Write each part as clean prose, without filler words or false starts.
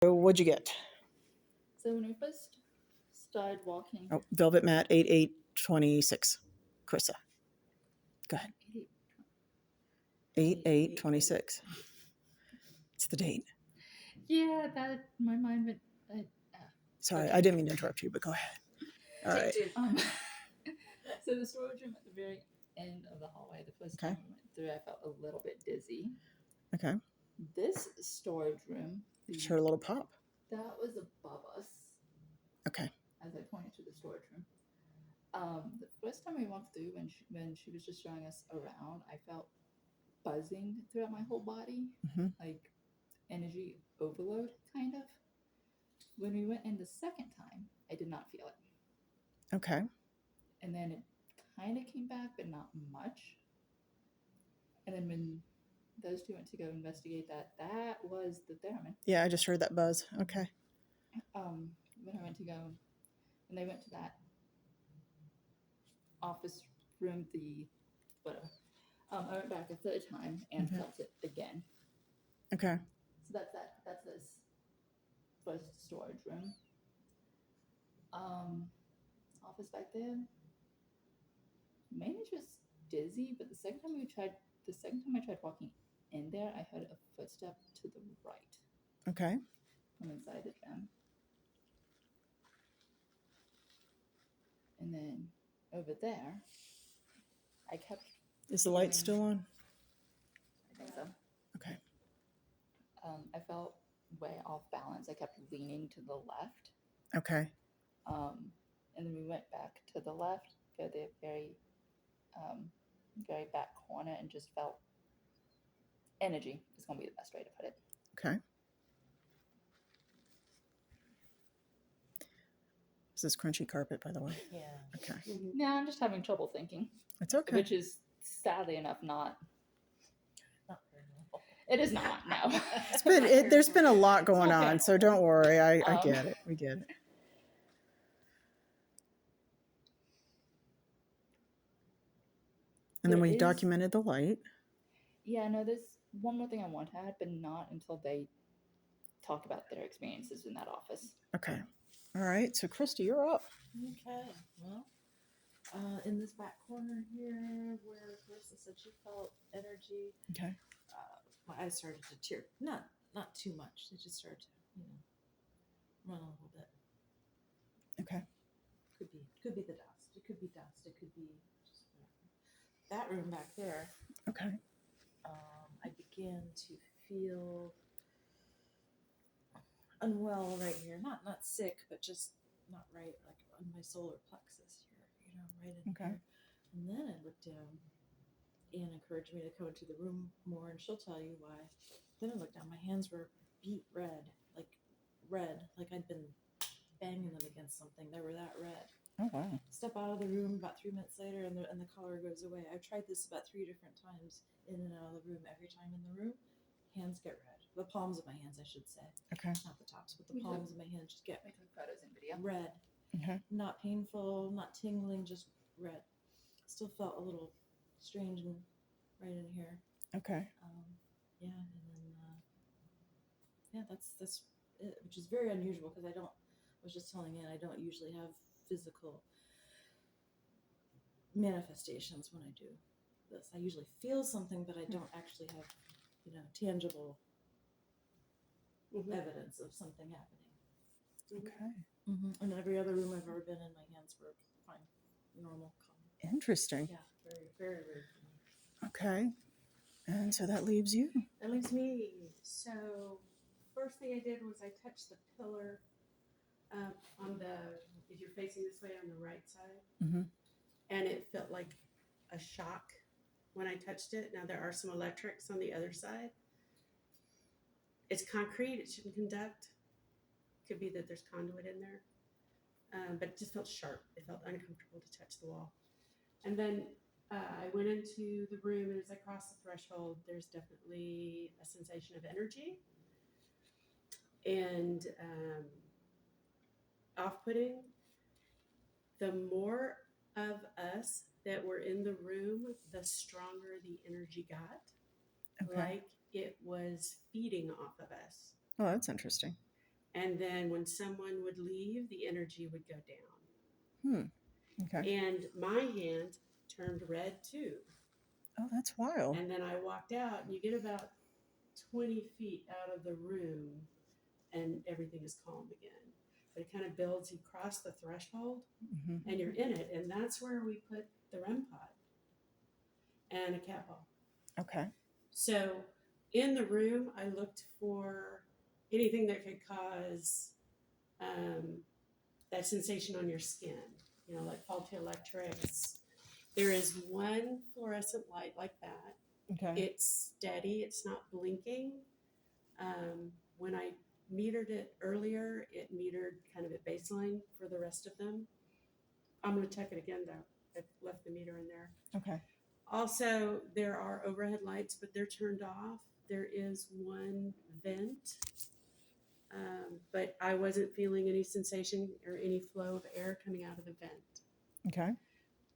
So what'd you get? So when we first started walking, Oh, Velvet Matte 8826. Krista. Go ahead. 8826. It's the date. Yeah, that my mind went. Sorry, Okay. I didn't mean to interrupt you, but go ahead. All right. So the storage room at the very end of the hallway, the first time we went through, I felt a little bit dizzy. Okay. This storage room, Just heard a little pop. that was above us. Okay. As I pointed to the storage room. The first time we walked through, when she was just showing us around, I felt buzzing throughout my whole body, like energy overload, kind of. When we went in the second time, I did not feel it. Okay. And then it kind of came back, but not much. And then when those two went to go investigate that was the theremin. Yeah, I just heard that buzz. Okay. When I went to go, and they went to that office room, whatever. I went back a third time and felt it again. Okay. So that's this first storage room. Office back there. Mainly just dizzy, but the second time I tried walking in there, I heard a footstep to the right. Okay. From inside the gym. And then over there, I kept. Is the light still on? I think so. Okay. I felt way off balance. I kept leaning to the left. Okay. And then we went back to the left, go the very back corner, and just felt energy is going to be the best way to put it. Okay. This is crunchy carpet, by the way. Yeah. Okay. No, I'm just having trouble thinking. It's okay. Which is sadly enough not very helpful. It is not. No. There's been a lot going on, so don't worry. I get it. We get it. And then we documented the light. Yeah, no, there's one more thing I want to add, but not until they talk about their experiences in that office. Okay. All right. So, Krista, you're up. Okay. Well, in this back corner here, where Krista said she felt energy. Okay. My eyes started to tear. Not too much. They just started to, run a little bit. Okay. Could be the dust. It could be dust. It could be just that room back there. Okay. I began to feel unwell right here. Not sick, but just not right, like on my solar plexus here, right in here. And then I looked down. Anne encouraged me to come into the room more, and she'll tell you why. Then I looked down. My hands were beet red, like I'd been banging them against something. They were that red. Oh, wow. Step out of the room about 3 minutes later, and the color goes away. I've tried this about 3 different times in and out of the room. Every time in the room, hands get red. The palms of my hands, I should say. Okay. Not the tops, but the palms of my hands just get photos and video. Red. Okay. Not painful, not tingling, just red. Still felt a little strange and right in here. Okay. And then that's it, which is very unusual because I was just telling Anne, I don't usually have physical manifestations when I do this. I usually feel something, but I don't actually have, tangible evidence of something happening. Okay. And every other room I've ever been in, my hands were fine, normal, calm. Interesting. Yeah, very, very weird for me. Okay. And so that leaves you. That leaves me. So first thing I did was I touched the pillar if you're facing this way, on the right side. And it felt like a shock when I touched it. Now there are some electrics on the other side. It's concrete. It shouldn't conduct. Could be that there's conduit in there. But it just felt sharp. It felt uncomfortable to touch the wall. And then I went into the room, and as I crossed the threshold, there's definitely a sensation of energy and off-putting. The more of us that were in the room, the stronger the energy got. Okay. Like it was feeding off of us. Oh, that's interesting. And then when someone would leave, the energy would go down. Okay. And my hand turned red too. Oh, that's wild. And then I walked out, and you get about 20 feet out of the room, and everything is calm again. But it kind of builds. You cross the threshold, and you're in it, and that's where we put the REM pod and a cat ball. Okay. So in the room, I looked for anything that could cause that sensation on your skin, like faulty electrics. There is one fluorescent light like that. Okay. It's steady. It's not blinking. When I metered it earlier, it metered kind of at baseline for the rest of them. I'm going to check it again, though. I've left the meter in there. Okay. Also, there are overhead lights, but they're turned off. There is one vent, but I wasn't feeling any sensation or any flow of air coming out of the vent. Okay.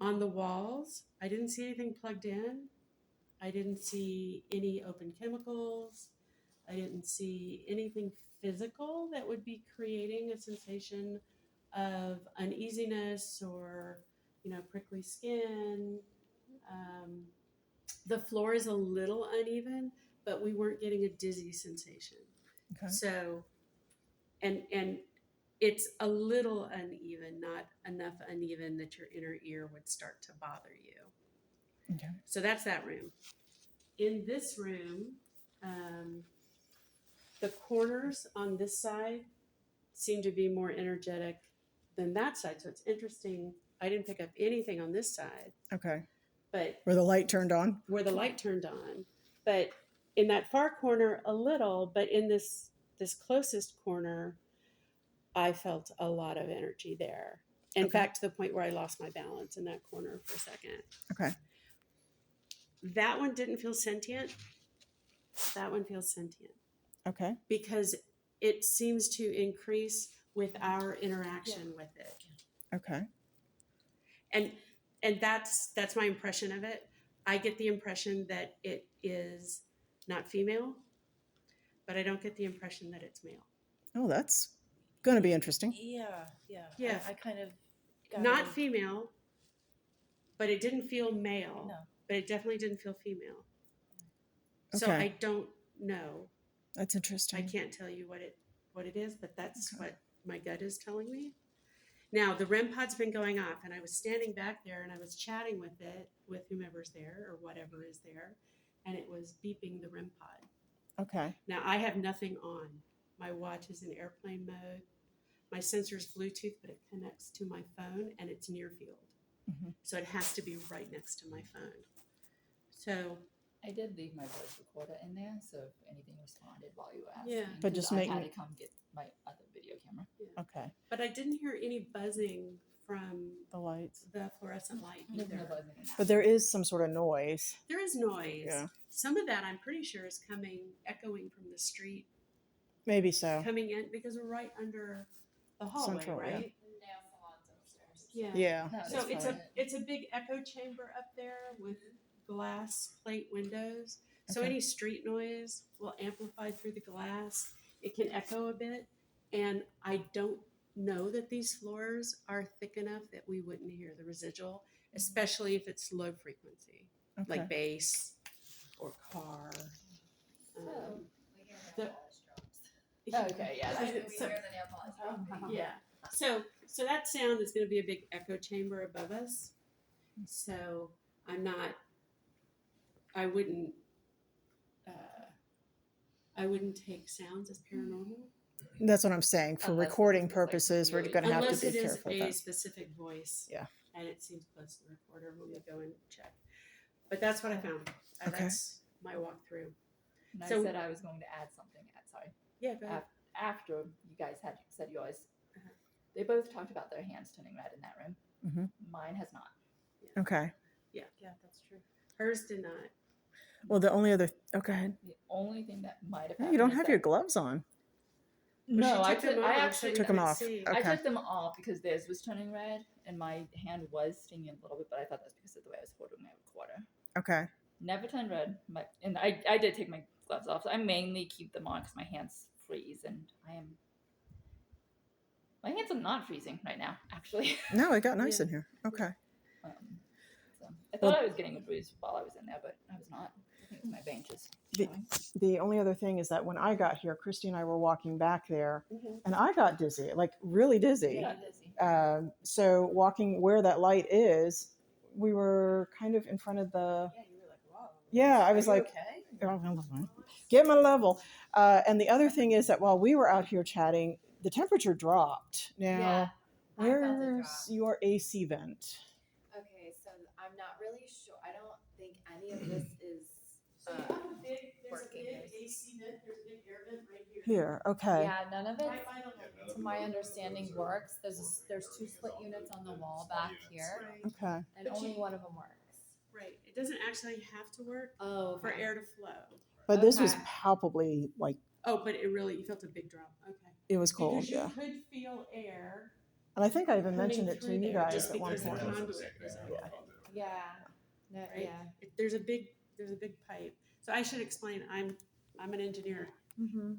On the walls, I didn't see anything plugged in. I didn't see any open chemicals. I didn't see anything physical that would be creating a sensation of uneasiness or, prickly skin. The floor is a little uneven, but we weren't getting a dizzy sensation. Okay. So, and it's a little uneven, not enough uneven that your inner ear would start to bother you. Okay. So that's that room. In this room, the corners on this side seem to be more energetic than that side. So it's interesting. I didn't pick up anything on this side, Okay. but Where the light turned on? where the light turned on. But in that far corner, a little, but in this closest corner, I felt a lot of energy there. In Okay. fact, to the point where I lost my balance in that corner for a second. Okay. That one didn't feel sentient. That one feels sentient Okay. because it seems to increase with our interaction with it. Okay. And that's my impression of it. I get the impression that it is not female, but I don't get the impression that it's male. Oh, that's going to be interesting. Yeah. I kind of got Not it. female, but it didn't feel male. No. But it definitely didn't feel female. So Okay. I don't know. That's I interesting. can't tell you what it is, but that's what my gut is telling me. Now, the REM pod's been going off, and I was standing back there, and I was chatting with it, with whomever's there or whatever is there, and it was beeping the REM pod. Okay. Now, I have nothing on. My watch is in airplane mode. My sensor's Bluetooth, but it connects to my phone, and it's near field. Mhm. So it has to be right next to my phone. So I did leave my voice recorder in there, so if anything responded while you were asking. Yeah. But just 'cause I making- had to come get my other video camera. Okay. But I didn't hear any buzzing from The lights. the fluorescent light There's no either. buzzing in that. But there is some sort of noise. There is noise. Yeah. Some of that I'm pretty sure is echoing from the street, Maybe so. coming in because we're right under the hallway, Central, yeah. right? Nail salons upstairs. Yeah. Yeah. No, So that's it's fine. it's a big echo chamber up there with glass plate windows. So Okay. any street noise will amplify through the glass. It can echo a bit, and I don't know that these floors are thick enough that we wouldn't hear the residual, especially if it's low frequency, Okay. like bass or car. So, the- okay, yeah. I- That's so- the nail polish. Yeah. So that sound is going to be a big echo chamber above us. So I wouldn't take sounds as paranormal That's what I'm saying. For Unless recording it's, like, purposes, we're really- going to have unless to it be is careful with a that. specific voice. Yeah. And it seems close to the recorder when we go and check. But that's what I found. Okay. That's my walkthrough. And I So- said I was going to add something. Sorry. Yeah, go ahead. After you guys had said yours, Uh-huh. they both talked about their hands turning red in that room. Mhm. Mine has not. Okay. Yeah, that's true. Hers did not. Well, the only other. Oh, go ahead. The only thing that might have No, happened you don't is have that- your gloves on. Well, No, she I took them took. I off so actually you Took 'em couldn't off. see. Okay. I took them off because theirs was turning red, and my hand was stinging a little bit. But I thought that's because of the way I was holding my recorder. Okay. Never turned red. And I did take my gloves off. So I mainly keep them on because my hands freeze, and I am it's not freezing right now, actually. No, it got nice Yeah. in here. Okay. So I thought I was getting a breeze while I was in there, but I was not. I think my bench is showing. The only other thing is that when I got here, Christy and I were walking back there, Mhm. and I got dizzy, like really dizzy. Yeah, dizzy. So walking where that light is, we were kind of in front of the. Yeah, you were like, whoa. Yeah, I Are was you like, okay? get my level. And the other thing is that while we were out here chatting, the temperature dropped. Now, Yeah, I felt it where's drop. your AC vent? Okay, so I'm not really sure. I don't think any of this is. So you have a big, there's a working big here. AC vent, there's a big air vent right here. Here, okay. Yeah, none of it, Right by the light. to my understanding, works. There's 2 split units on the wall back here, Right, Okay. and But only you- one of them works. right. It doesn't actually have to work Oh, for okay. air to flow. But this was Okay. palpably like Oh, but it really, you felt a big drop. Okay. it was cold, Because yeah. you could feel air. And I think I even coming mentioned it to through you there guys just at one because the point. conduit is open. Yeah. No, Right? yeah. There's a big pipe. So I should explain. I'm an engineer. Mm-hmm.